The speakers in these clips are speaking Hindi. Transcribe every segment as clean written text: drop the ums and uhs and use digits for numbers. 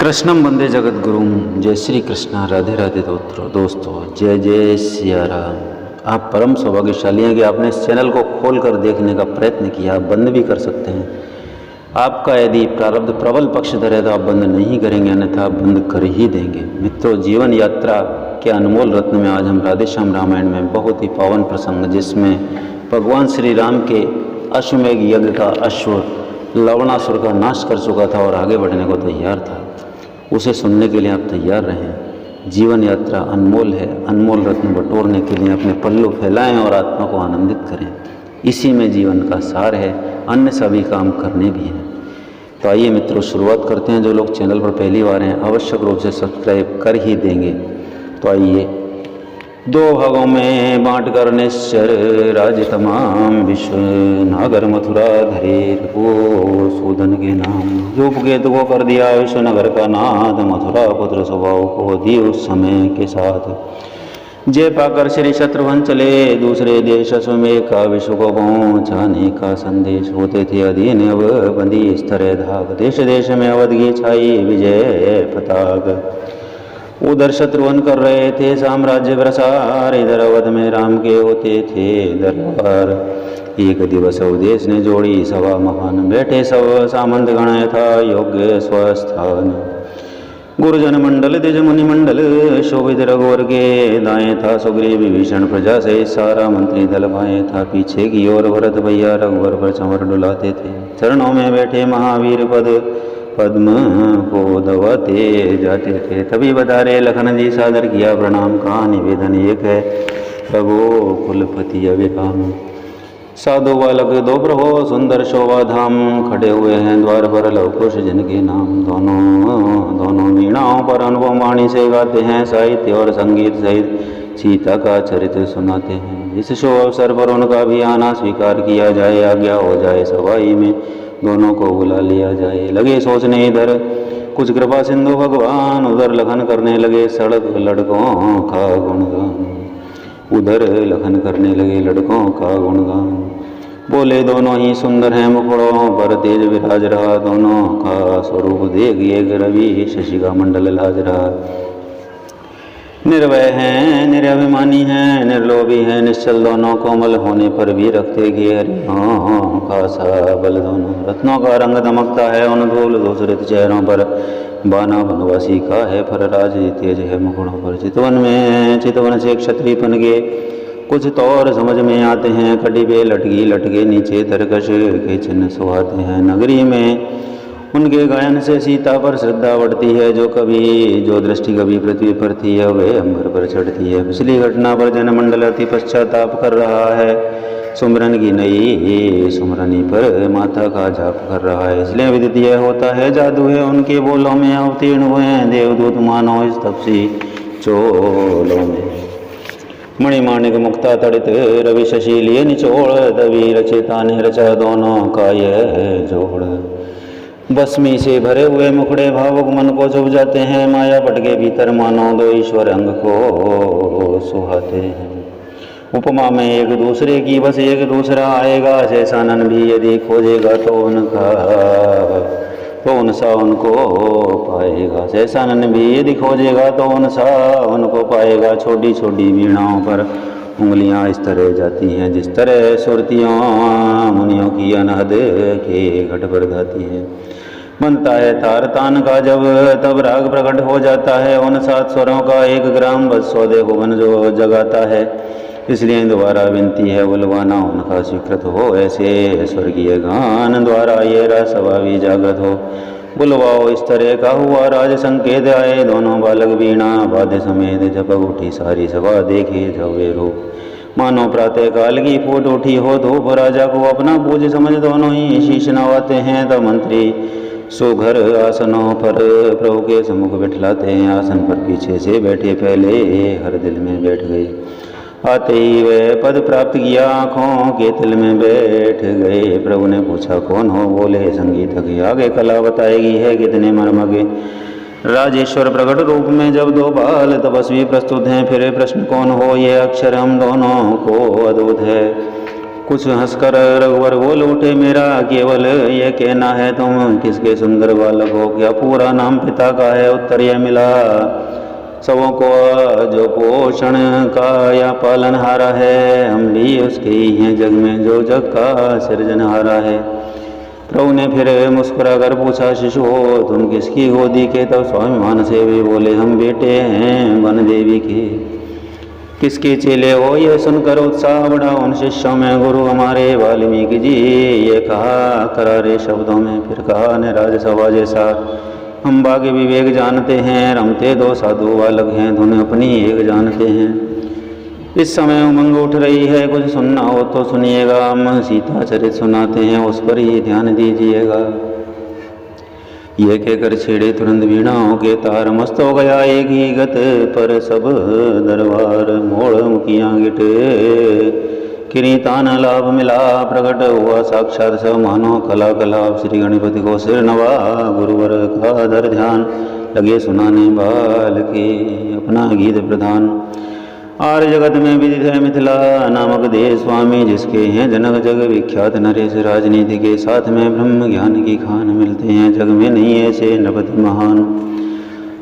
कृष्णम वंदे जगत गुरुम। जय श्री कृष्णा। राधे राधे दोस्तों, जय जय सिया राम। आप परम सौभाग्यशाली हैं कि आपने इस चैनल को खोल कर देखने का प्रयत्न किया। आप बंद भी कर सकते हैं। आपका यदि प्रारब्ध प्रबल पक्षधर है तो आप बंद नहीं करेंगे, अन्यथा आप बंद कर ही देंगे। मित्रों, जीवन यात्रा के अनमोल रत्न में आज हम राधेश्याम रामायण में बहुत ही पावन प्रसंग, जिसमें भगवान श्री राम के अश्वमेघ यज्ञ का अश्व लवणासुर का नाश कर चुका था और आगे बढ़ने को तैयार था, उसे सुनने के लिए आप तैयार रहें। जीवन यात्रा अनमोल है। अनमोल रत्न बटोरने के लिए अपने पल्लू फैलाएं और आत्मा को आनंदित करें। इसी में जीवन का सार है। अन्य सभी काम करने भी हैं। तो आइए मित्रों, शुरुआत करते हैं। जो लोग चैनल पर पहली बार हैं आवश्यक रूप से सब्सक्राइब कर ही देंगे। तो आइए, दो भागों में बांट कर निश्चर राज्य तमाम विश्व, नागर मथुरा धरे वो सूदन के नाम। रूप केतु को कर दिया विश्व नगर का नाथ, मथुरा पुत्र स्वभाव को दी उस समय के साथ। जय पाकर श्री शत्रुघ्न चले दूसरे देश, अश्वमेघ का विश्व को पहुँचाने का संदेश। होते थे अधीन अब बंदी इस तरह धाक, देश देश में अवध की छाई विजय पताक। उधर शत्रुघ्न कर रहे थे साम्राज्य प्रसार, इधर अवध में राम के होते थे दरबार। एक दिवस अवधेश ने जोड़ी सभा महान, बैठे सब सामंत गण था योग्य स्वस्थान। गुरुजन मंडल द्विज मुनि मंडल शोभित रघुवर के दाएं था सुग्रीव विभीषण प्रजा से सारा मंत्री दल भाए था। पीछे की ओर भरत भैया रघुवर पर चंवर डुलाते थे। चरणों में बैठे महावीर पद्म को दबाते जाते थे। तभी बता लखन जी सादर किया प्रणाम, का निवेदन एक है प्रभु कुलपति अविराम। साधु बालक दो प्रभो सुंदर शोभा धाम, खड़े हुए हैं द्वार पर लव कुश जिनके नाम। दोनों वीणाओं पर अनुभव वाणी से गाते हैं, साहित्य और संगीत सहित सीता का चरित्र सुनाते हैं। इस शुभ अवसर पर उनका भी आना स्वीकार किया जाए, आज्ञा हो जाए सभाई में दोनों को बुला लिया जाए। लगे सोचने इधर कुछ कृपा सिंधु भगवान, उधर लखन करने लगे सड़क लड़कों का गुणगान। उधर लखन करने लगे लड़कों का गुणगान। बोले दोनों ही सुंदर हैं, मुखड़ों पर तेज विराज रहा। दोनों का स्वरूप देख एक रवि शशि का मंडल लाज रहा। निर्भय हैं निरभिमानी हैं, निर्लोभी हैं निश्चल। दोनों कोमल होने पर भी रखते हरियों का सा बल। दोनों रत्नों का रंग दमकता है उन धूल दूसरित चेहरों पर। बाना वनवासी का है फर राज तेज है मुखड़ों पर। चितवन से क्षत्रिय पन के कुछ तौर समझ में आते हैं। कटी पे लटके नीचे तरकश के चिन्ह सुहाते हैं। नगरी में उनके गायन से सीता पर श्रद्धा बढ़ती है। जो दृष्टि कभी पृथ्वी पर थी है वे अंबर पर चढ़ती है। पिछली घटना पर जनमंडल अति पश्चाताप कर रहा है। सुमरन की नई सुमरनी पर माता का जाप कर रहा है। इसलिए विदित यह होता है जादू है उनके बोलों में अवतीर्ण हुए हैं देवदूत मानो इस तपसी चोलों में। मणिमाणिक मुक्ता तड़ित रवि शशि लिए निचोड़, तभी रचेता ने रचा दोनों का यह जोड़। बस्मी से भरे हुए मुखड़े भावुक मन को चुभ जाते हैं। माया पट के भीतर मानो दो ईश्वर अंग को सुहाते हैं। उपमा में एक दूसरे की बस एक दूसरा आएगा, शेषानन भी यदि खोजेगा तो उनसा उनको पाएगा। शेषानन भी यदि खोजेगा तो उनसा उनको पाएगा। छोटी छोटी वीणाओं पर उंगलियां इस तरह जाती हैं जिस तरह सुरतियों मुनियों की अनहद के घट पर गाती हैं। बनता है तार तान का जब तब राग प्रकट हो जाता है। उन 7 स्वरों का एक ग्राम बस 100 भुवन जो जगाता है। इसलिए दोबारा विनती है बुलवाना उनका स्वीकृत हो। ऐसे स्वर्गीय गान द्वारा ये रसवा भी जागृत हो। बुलवाओ इस तरह का हुआ राज संकेत आए। दोनों बालक वीणा वाद्य समेत झपक उठी सारी सभा। देखे जवे रूप मानो प्रातः काल की फूट उठी हो धूप। राजा को अपना पूज समझ दोनों ही शीश नवाते हैं। तब मंत्री सुघर आसनों पर प्रभु के सम्मुख बिठलाते हैं। आसन पर पीछे से बैठे पहले हर दिल में बैठ गए। आते ही वे पद प्राप्त किया आँखों के तिल में बैठ गए। प्रभु ने पूछा कौन हो? बोले संगीत के आगे कला बताएगी है कितने मर्मगे। राजेश्वर प्रकट रूप में जब 2 बाल तपस्वी प्रस्तुत हैं। फिर प्रश्न कौन हो? ये अक्षर हम दोनों को अद्भुत है। कुछ हंसकर रघुवर बोल उठे, मेरा केवल ये कहना है, तुम किसके सुंदर बालक हो? क्या पूरा नाम पिता का है? उत्तर यह मिला, सबों को जो पोषण का या पालनहारा है, हम भी उसके ही हैं जग में जो जग का सृजनहारा है। प्रभु ने फिर मुस्कुरा कर पूछा, शिशु हो तुम किसकी गोदी के? तब स्वाभिमान से वे बोले, हम बेटे हैं वन देवी के। किसके चेले हो? ये सुनकर उत्साह बढ़ा उन शिष्यों में। गुरु हमारे वाल्मीकि जी, ये कहा करारे शब्दों में। फिर कहा ने राजसभा जैसा, हम बागी विवेक जानते हैं, रमते दो साधु बालक हैं, धुन अपनी एक जानते हैं। इस समय उमंग उठ रही है, कुछ सुनना हो तो सुनिएगा, हम सीता चरित सुनाते हैं, उस पर ही ध्यान दीजिएगा। ये कहकर छेड़े तुरंत वीणाओं के तार, मस्त हो गया एक ही गत पर सब दरबार। मोड़ मुखियाँ गिटे किरीतान लाभ मिला, प्रकट हुआ साक्षात सब मानो कला कलाप। श्री गणपति को सिर नवा, गुरुवर का धर ध्यान, लगे सुनाने बाल के अपना गीत प्रधान। आर्य जगत में विदित है मिथिला नामक देश स्वामी, जिसके हैं जनक जग विख्यात नरेश। राजनीति के साथ में ब्रह्म ज्ञान की खान, मिलते हैं जग में नहीं ऐसे नृपति महान।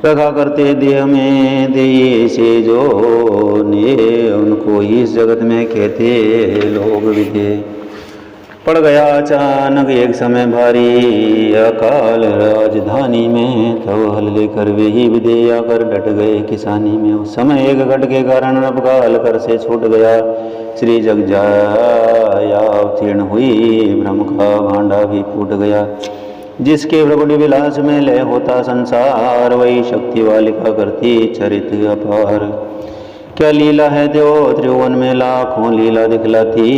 रखा करते देह में देय से जो ने, उनको इस जगत में कहते लोग विदे। पड़ गया अचानक एक समय भारी अकाल राजधानी में, तब हल लेकर वे ही विदे आकर डट गए किसानी में। उस समय एक घट के कारण अबकाल कर से छूट गया, श्री जग जाया अवतीर्ण हुई, ब्रह्म का भांडा भी फूट गया। जिसके प्रबुद्ध विलास में लय होता संसार, वही शक्ति वालिका करती चरित अपार। क्या लीला है देव त्रिभुवन में लाखों लीला दिखलाती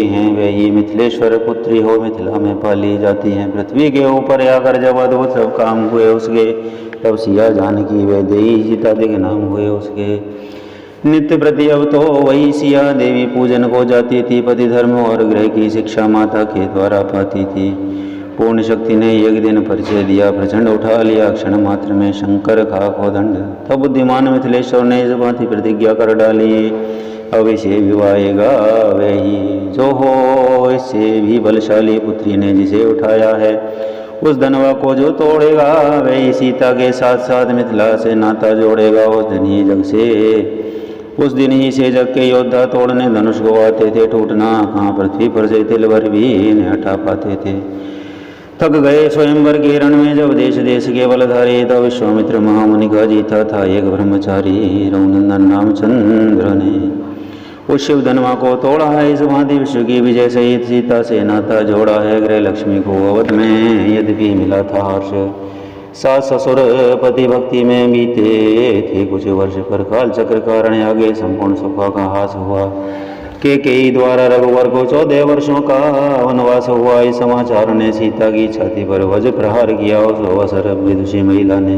हैं, वही मिथिलेश्वर पुत्री हो मिथिला में पाली जाती हैं। पृथ्वी के ऊपर आकर जब अद्भुत सब काम हुए उसके, तब सिया जानकी वे देई सीता दिग नाम हुए उसके। नित्य प्रति अब तो वही सिया देवी पूजन को जाती थी, पति धर्म और गृह की शिक्षा माता के द्वारा पाती थी। पूर्ण शक्ति ने एक दिन परिचय दिया, प्रचंड उठा लिया क्षण मात्र में शंकर का कोदंड। तब बुद्धिमान मिथिलेश्वर ने इस बात की प्रतिज्ञा कर डाली, अब इसे विवाहेगा वही जो हो इससे भी बलशाली पुत्री ने जिसे उठाया है। उस धनवा को जो तोड़ेगा वही सीता के साथ साथ मिथिला से नाता जोड़ेगा। उस दिन ही जग से जग के योद्धा तोड़ने धनुष को आते थे, टूटना कहाँ पृथ्वी पर से तिल भर भी न हटा पाते थे। थक गए स्वयंवर के रण में जब देश देश के बलधारी, तब विश्वामित्र महामुनि का जीता था एक ब्रह्मचारी। रघुनंदन रामचंद्र ने उस शिव धनवा को तोड़ा है, इस भांति विश्व की विजय सहित सीता से नाता जोड़ा है। गृह लक्ष्मी को अवध में यद्यपि मिला था हर्ष, सास ससुर पति भक्ति में बीते थे कुछ वर्ष, पर काल चक्र कारण आगे संपूर्ण सुखा का हास हुआ। के द्वारा रघुवर को 14 वर्षों का वनवास हुआ। इस समाचार ने सीता की छाती पर वज्र प्रहार किया। उस अवसर विदुषी महिला ने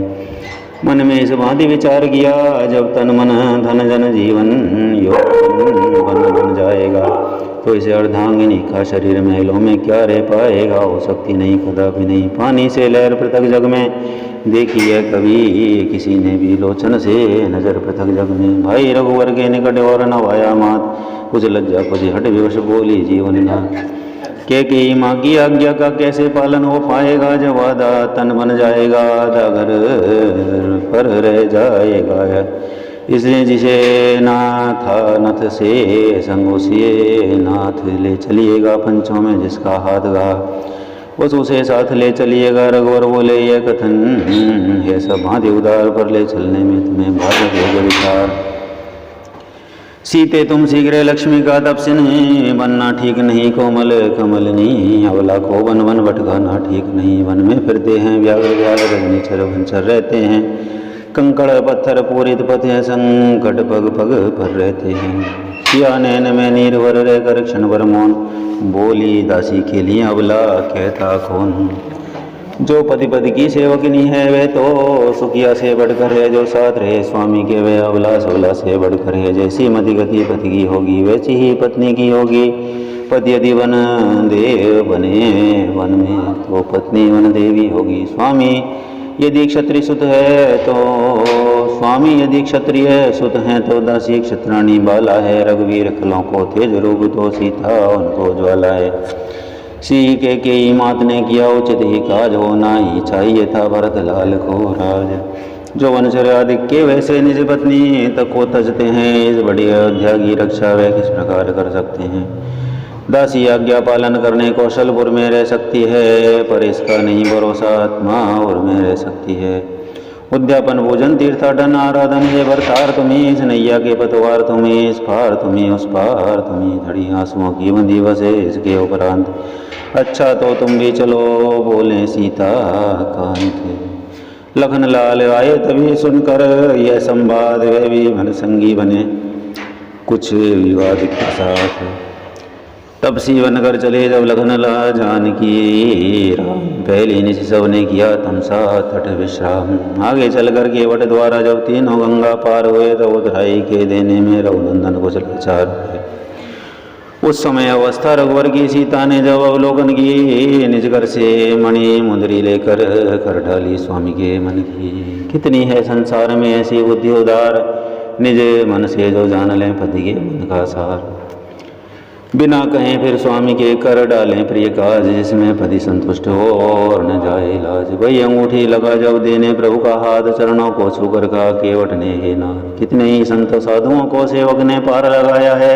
मन में इस भांति विचार किया, जब तन मन धन जन जीवन योग बन जाएगा, तो इसे अर्धांगिनी का शरीर महलों में क्या रह पाएगा। हो सकती नहीं, कदापि नहीं। पानी से लहर पृथक जग में देखी है कभी किसी ने भी, लोचन से नजर पृथक जग में। भाई रघुवर के निकट और नवाया मात, कुछ लज्जा कुछ हट विवश बोली जीवन नाथ। के माँ की आज्ञा का कैसे पालन हो पाएगा, जब आधा तन बन जाएगा आधा घर पर रह जाएगा। इसलिए जिसे नाथा नथ से संगोसिए नाथ ले चलिएगा, पंचों में जिसका हाथ गा बस उसे साथ ले चलिएगा। रघुवर बोले यह कथन है सब भांति उदार, पर ले चलने में तुम्हें भाग होगा विचार। सीते तुम शीघ्र लक्ष्मी का तपसिन बनना ठीक नहीं, कोमल कमलनी अवला को वन वन भटकाना ठीक नहीं। वन में फिरते हैं व्याघ्र व्याघ्र निचर वंचर रहते हैं, कंकड़ पत्थर पूरित पथ है संकट पग पग पर रहते हैं। सिया नैन में नीर भर रहकर क्षण भर मौन, बोली दासी के लिए अवला कहता कौन। जो पति पति की सेवकनी है वह तो सुखिया से बढ़कर है, जो साथ रहे स्वामी के वह अवला सवला से बढ़कर है। जैसी मति गति पति की होगी वैसी ही पत्नी की होगी। पति यदि वन देव बने वन में, तो पत्नी वन देवी होगी। स्वामी यदि क्षत्रिय सुत है तो स्वामी, यदि क्षत्रिय सुत हैं तो दासी क्षत्राणी बाला है। रघुवीर कलों को तेज रूप तो सीता उनको ज्वाला है। सी के मात ने किया उचित ही काज, होना ही चाहिए था भरत लाल को राज। जो वंशज आदिक के वैसे निज पत्नी तक को तजते हैं, इस बड़ी अयोध्या की रक्षा वे किस प्रकार कर सकते हैं। दासी आज्ञा पालन करने कौशलपुर में रह सकती है, पर इसका नहीं भरोसा आत्मा और में रह सकती है। उद्यापन भोजन तीर्थाटन आराधन है भरतार तुम्हें, इस नैया के पतवार तुम्हें, इस पार तुम्हें उस पार तुम्हें, धड़ी आंसुओं की बंदी बसे इसके उपरांत। अच्छा तो तुम भी चलो बोले सीता कांत। लखन लाल आए तभी सुनकर यह संवाद, वे भी मन संगी बने कुछ विवाद के साथ। तब सी बनकर चले जब लखन ला जानकी राम, पहली निशि सबने किया तमसा तट विश्राम। आगे चलकर केवट द्वारा जब तीनों गंगा पार हुए, तो उतराई के देने में रघुनंदन कुछ लाचार हुए। उस समय अवस्था रघुवर की सीता ने जब अवलोकन की, निज घर से मणि मुंदरी लेकर कर डाली स्वामी के मन की। कितनी है संसार में ऐसी बुद्धि उदार, निज मन से जो जान लें पति के मन का सार। बिना कहें फिर स्वामी के कर डालें प्रिय काज, जिसमें पति संतुष्ट हो और न जाए लाज। वही अंगूठी लगा जब देने प्रभु का हाथ, चरणों को छूकर का केवट ने हे नाथ। कितने ही संत साधुओं को सेवक ने पार लगाया है,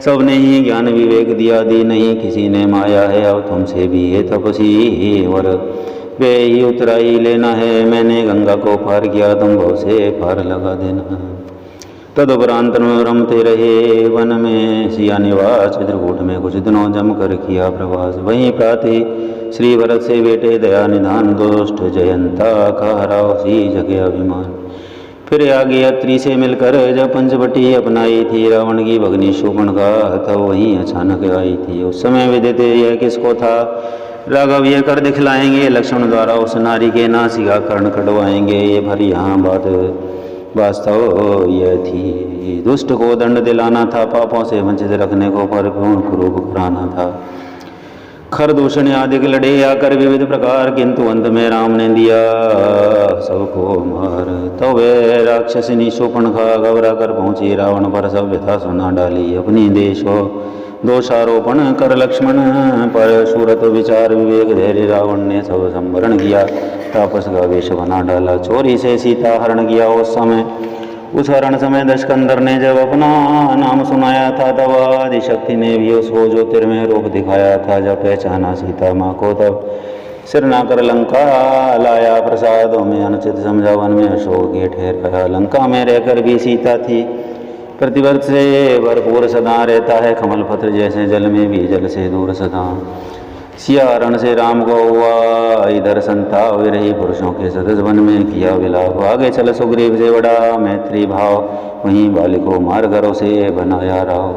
सबने ही ज्ञान विवेक दिया, दी नहीं किसी ने माया है। अब तुमसे भी ये तपसी वर वे ही उतराई लेना है, मैंने गंगा को पार किया तुम भव से पार लगा देना। तदुपरांत रमते रहे वन में सिया निवास, चित्रकूट में कुछ दिनों जम कर किया प्रवास। वहीं प्राति श्री भरत से बेटे दया निधान, दुष्ट जयंता का हरा उसी जगह अभिमान। फिर आगे अत्रि से मिलकर जब पंचवटी अपनाई थी, रावण की भगनी शूर्पणखा तब वहीं अचानक आई थी। उस समय विदित यह किसको था, राघव ये कर दिखलाएंगे, लक्ष्मण द्वारा उस नारी के नासिका कर्ण कटवाएंगे। ये भर यहाँ बात वास्तव यह थी, दुष्ट को दंड दिलाना था, पापों से वंचित रखने को परिपूर्ण कुरूप कराना था। खर दूषण आदि लड़े आकर विविध प्रकार, किंतु अंत में राम ने दिया सबको मार। तो वे राक्षसिनी शूर्पणखा घबरा कर पहुंची रावण पर, सब व्यथा सुना डाली अपनी देशो दोषारोपण कर लक्ष्मण पर। सूरत विचार विवेक धैर्य रावण ने सब संवरण किया, तापस का वेश बना डाला। चोरी से सीता हरण किया उस समय, उस हरण समय दशकंदर ने जब अपना नाम सुनाया था, तब आदिशक्ति ने भी उसको ज्योतिर्मय रूप दिखाया था। जब पहचाना सीता माँ को तब सिर ना कर लंका लाया, प्रसादों में अनुचित समझा वन में अशोक के ठहराया। लंका में रहकर भी सीता थी, प्रतिवर्ष से भरपूर सदा रहता है, कमल पत्र जैसे जल में भी जल से दूर सदा। सिया हरण से राम को हुआ इधर संताप, रही पुरुषों के सदस्य वन में किया विलाप। आगे चल सुग्रीव से बड़ा मैत्री भाव, वहीं बाली को मार कर उसे बनाया राव।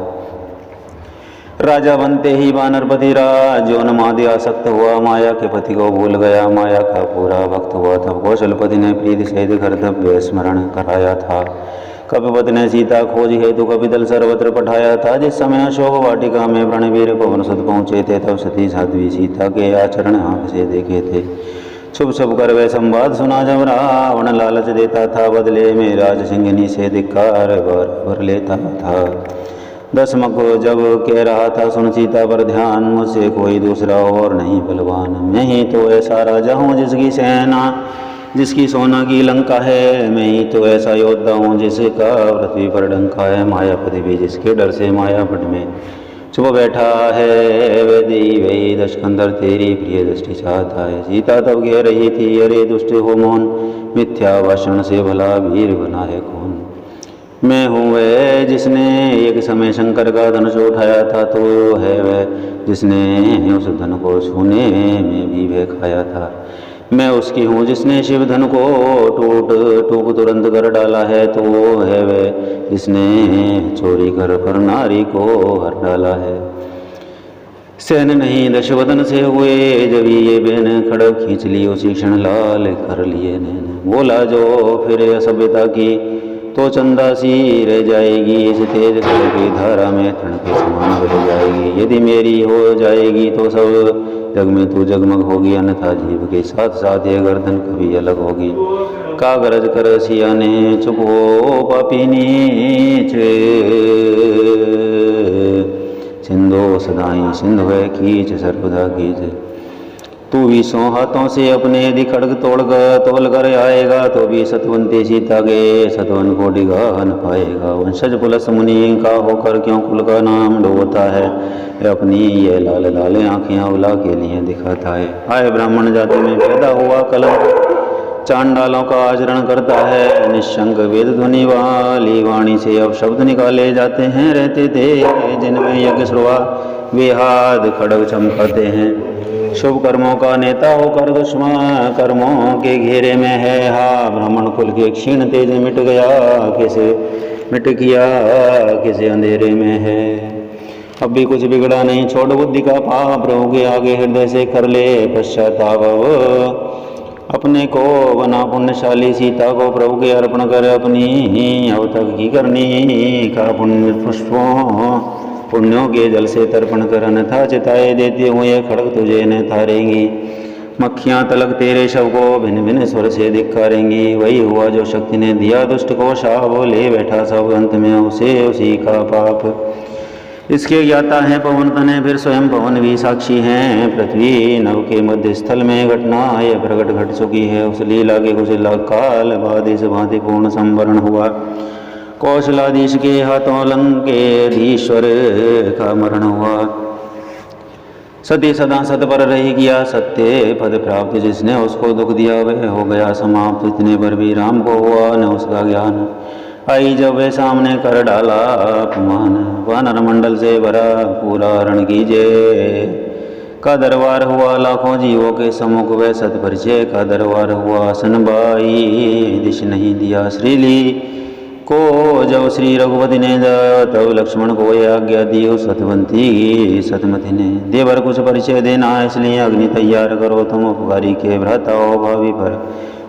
राजा बनते ही वानरपति राज, जो नमादि आसक्त हुआ, माया के पति को भूल गया, माया का पूरा वक्त हुआ। तब कौशलपति ने प्रीति सहित कर्तव्य स्मरण कराया था। कपिपति ने सीता खोज हेतु कपिदल सर्वत्र पठाया था। जिस समय अशोक वाटिका में प्रणवीर पवन सुत पहुँचे थे, तब सती साध्वी सीता के आचरण आँख से देखे थे। छुप छुप कर वह संवाद सुना जब रावण लालच देता था, बदले में राज सिंहनी से धिक्कार भर लेता था। दशमक जब कह रहा था सुन सीता पर ध्यान, मुझसे कोई दूसरा और नहीं बलवान। मैं ही तो ऐसा राजा हूँ जिसकी सेना, जिसकी सोना की लंका है। मैं ही तो ऐसा योद्धा हूँ जिसका पृथ्वी पर डंका है। मायापति भी जिसके डर से मायापट में छुप बैठा है। वही दशकंदर तेरी प्रिय दृष्टि चाहता है। सीता तब कह रही थी, अरे दुष्ट हो मौन, मिथ्या भाषण से भला वीर बना है कौन। मैं हूँ वह जिसने एक समय शंकर का धनुष उठाया था, तो है वह जिसने उस धन को छूने में भी भय खाया था। मैं उसकी हूँ जिसने शिव धन को टूक तुरंत कर डाला है, तो वो है वह जिसने चोरी कर पर नारी को हर डाला है। सहन नहीं दशवदन से हुए जब ये बेन, खड़ग खींच ली उसी क्षण लाल कर लिए नैन। बोला जो फिर असभ्यता की तो चंदा सी रह जाएगी, इस तेज कल की धारा में तण के समान बह जाएगी। यदि मेरी हो जाएगी तो सब जग में तू जगमग होगी, अन्यथा जीव के साथ साथ ये गर्दन कभी अलग होगी। कागरज कर सियाने चुप हो पापी नीच, सिंधो सदाई सिंधु है कीच सर्वदा कीच। तू भी 100 हाथों से अपने यदि खड़ग तोल कर आएगा तो भी सतवंती सीता के सतवन को डिगा न पाएगा। वंशज पुलस मुनि का होकर क्यों कुल का नाम डोबता है, अपनी ये लाल लाल आँखियाँ उला के लिए दिखाता है। आए ब्राह्मण जाति में पैदा हुआ कलंक, चांडालों का आचरण करता है निशंक। वेद ध्वनि वाली वाणी से अब शब्द निकाले जाते हैं। रहते थे जिनमें यज्ञ श्रुआ वे हाथ खड़ग चमकाते हैं। शुभ कर्मों का नेता होकर दुश्मन कर्मों के घेरे में है। हा ब्राह्मण कुल के क्षीण तेज मिट गया, किसे मिट किया किसे अंधेरे में है। अब भी कुछ बिगड़ा नहीं, छोड़ बुद्धि का पाप, प्रभु के आगे हृदय से कर ले पश्चाताप। अपने को बना पुण्यशाली, सीता को प्रभु के अर्पण कर अपनी अब तक की करनी का पुण्य पुष्पों पुण्यों के जल से तर्पण कर, अन्यथा चिताए देते हुए खड़ग तुझे न तारेंगी। मक्खियाँ तलक तेरे शव को भिन्न भिन्न स्वर से धिक्कारेंगी। वही हुआ जो शक्ति ने दिया दुष्ट को शाप, ले बैठा सब अंत में उसे उसी का पाप। इसके ज्ञाता है पवन तने, फिर स्वयं पवन भी साक्षी हैं। पृथ्वी नव के मध्य स्थल में घटना यह प्रकट घट चुकी है। उस लीला के कुछ लाख काल बाद इस भांति पूर्ण संवरण हुआ। कौशलाधीश के हाथों लंकेधीश्वर का मरण हुआ। सती सदा सत पर रही किया सत्य पद प्राप्त, जिसने उसको दुख दिया वह हो गया समाप्त। इतने पर भी राम को हुआ न उसका ज्ञान, आई जब वे सामने कर डाला अपमान। वानर मंडल से भरा पूरा रण कीजिए का दरबार हुआ। लाखों जीवों के सम्मुख वह सतपरिचय का दरबार हुआ। सनबाई दिश नहीं दिया श्रीली को जब श्री रघुपति ने तब लक्ष्मण को यह आज्ञा दी उस सतवंती सतमति ने। देवर कुछ परिचय देना इसलिए अग्नि तैयार करो, तुम उपकारी के भ्राता हो भावी पर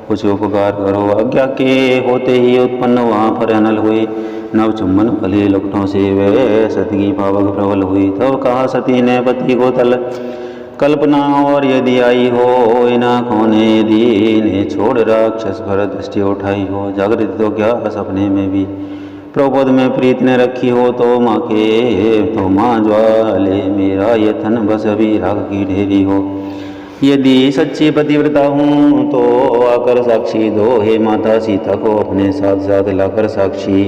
कुछ उपकार करो। आज्ञा के होते ही उत्पन्न वहाँ पर अनल हुई, नव चुम्बन फली लपटों से वे सती पावक प्रबल हुई। तब कहा सती ने पति को तल कल्पना और यदि आई हो, इन आँखों ने यदि ने छोड़ राक्षस पर दृष्टि उठाई हो। जागृत तो क्या सपने में भी प्रभुपद में प्रीत ने रखी हो, तो माँ के तो माँ ज्वाले मेरा ये थन बस अभी राग की ढेरी हो। यदि सच्ची पतिव्रता हूँ तो आकर साक्षी दो, हे माता सीता को अपने साथ साथ लाकर साक्षी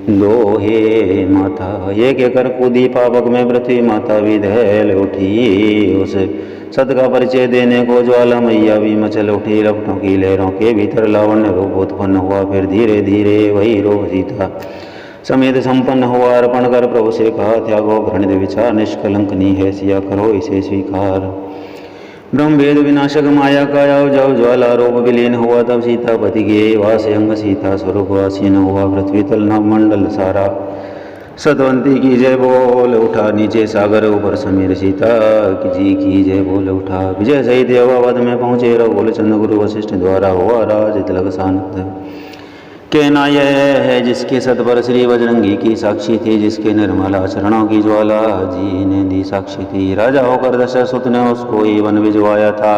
दो, हे माता। ये कहकर कूदी पावक में पृथ्वी माता भी दहल उठी। उस सत का परिचय देने को ज्वाला मैया भी मचल उठी। रपटों की लहरों के भीतर लावण्य रूप उत्पन्न हुआ, फिर धीरे धीरे वही रूप सीता समेत संपन्न हुआ। अर्पण कर प्रभु से कहा त्यागो घृणित विचार, निष्कलंकनी है सिया करो इसे स्वीकार। ब्रह्म वेद विनाशक माया का जब ज्वाला रूप विलीन हुआ, तब सीता पति के वास अंग सीता स्वरूप आसीन हुआ। पृथ्वी तल नव मंडल सारा सतवंती की जय बोल उठा, नीचे सागर ऊपर समीर सीता जी की जय बोल उठा। विजय सहित अवध में पहुँचे रघुकुल चंद्र गुरु वशिष्ठ द्वारा हुआ राज तिलक सानंद। कहना यह है जिसके सत पर श्री बजरंगी की साक्षी थी, जिसके निर्मला चरणों की ज्वाला जी ने दी साक्षी थी। राजा होकर दशरथ ने उसको ही वन भिजवाया था,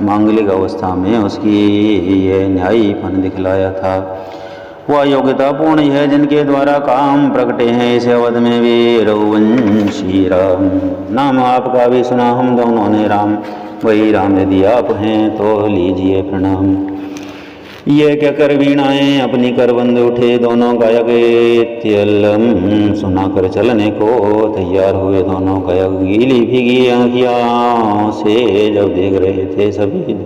मांगलिक अवस्था में उसकी ये न्यायीपन दिखलाया था। वह योग्यता पूर्ण है जिनके द्वारा काम प्रगटे हैं इस अवध में वे रघुवंशी राम। नाम आपका भी सुना हम दोनों ने राम, वही राम यदि आप हैं तो लीजिए प्रणाम। ये क्या कर वीणाएँ अपनी करबंद उठे, दोनों गायक त्यलम सुनाकर चलने को तैयार हुए। दोनों गायक गीली भीगी आँखियों से जब देख रहे थे सभी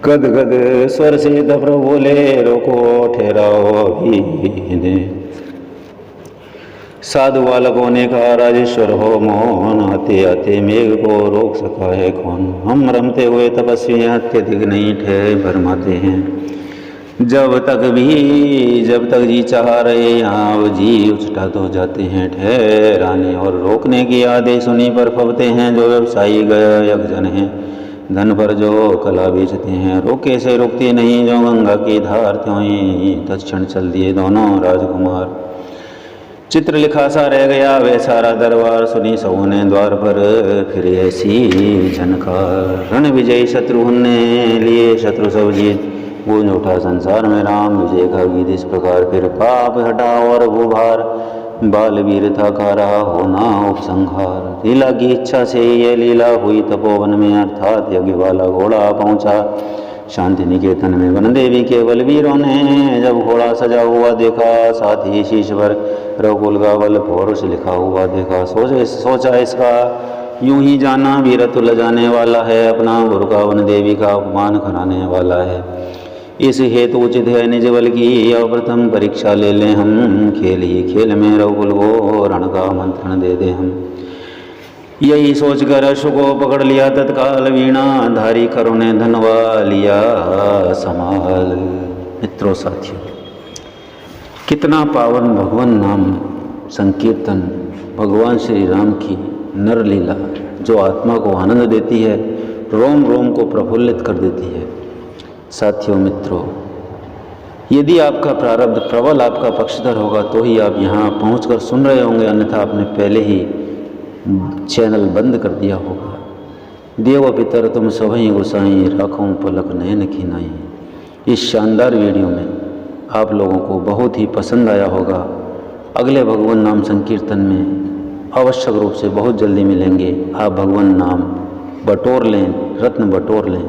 गद गद स्वर से तब बोले रोको ठहराओ अभी। साधु बालकों ने कहा राजेश्वर हो मौन, आते आते मेघ को रोक सका है कौन। हम रमते हुए तपस्वी अत्यधिक नहीं ठहरे फरमाते हैं। जब तक जी चाह रहे यहाँ वो जी उछटा तो जाते हैं। ठहराने और रोकने की आदेश सुनी पर फबते हैं जो व्यवसायी यज्ञजन हैं। धन पर जो कला बेचते हैं रोके से रुकती नहीं, जो गंगा की धार त्यों ही तत्क्षण चल दिए दोनों राजकुमार। चित्र लिखा सा रह गया वे सारा दरबार, सुनी सबों ने द्वार पर फिर ऐसी झनकार। रण विजयी शत्रुघ्न ने लिए शत्रु सब जीत, गूंज उठा संसार में राम विजय का गीत इस प्रकार। फिर पाप हटा और भूभार, बाल वीरता का रहा होना उपसंहार। लीला की इच्छा से ये लीला हुई तपोवन में, अर्थात यज्ञ वाला घोड़ा पहुँचा शांति निकेतन में। वन देवी के बलवीरों ने जब घोड़ा सजा हुआ देखा, साथ ही शीश पर रघुकुल का बल पौरुष लिखा हुआ देखा। सोचा इसका यूं ही जाना वीरतुल्य जाने वाला है, अपना बुर्का वन देवी का अपमान कराने वाला है। इस हेतु उचित है निज बल की और प्रथम परीक्षा ले लें हम, खेल ही खेल में रघुकुल को रण का आमंत्रण दे दें हम। यही सोचकर अश्व को पकड़ लिया तत्काल, वीणा धारी करो ने धनवा लिया संभाल। मित्रों साथियों, कितना पावन भगवान नाम संकीर्तन, भगवान श्री राम की नर लीला जो आत्मा को आनंद देती है, रोम रोम को प्रफुल्लित कर देती है। साथियों मित्रों, यदि आपका प्रारब्ध प्रबल आपका पक्षधर होगा तो ही आप यहाँ पहुँचकर सुन रहे होंगे, अन्यथा आपने पहले ही चैनल बंद कर दिया होगा। देव पितर तुम सभई गुसाई, राखों पलक नयन खिनाई। इस शानदार वीडियो में आप लोगों को बहुत ही पसंद आया होगा। अगले भगवान नाम संकीर्तन में आवश्यक रूप से बहुत जल्दी मिलेंगे। आप भगवान नाम बटोर लें, रत्न बटोर लें।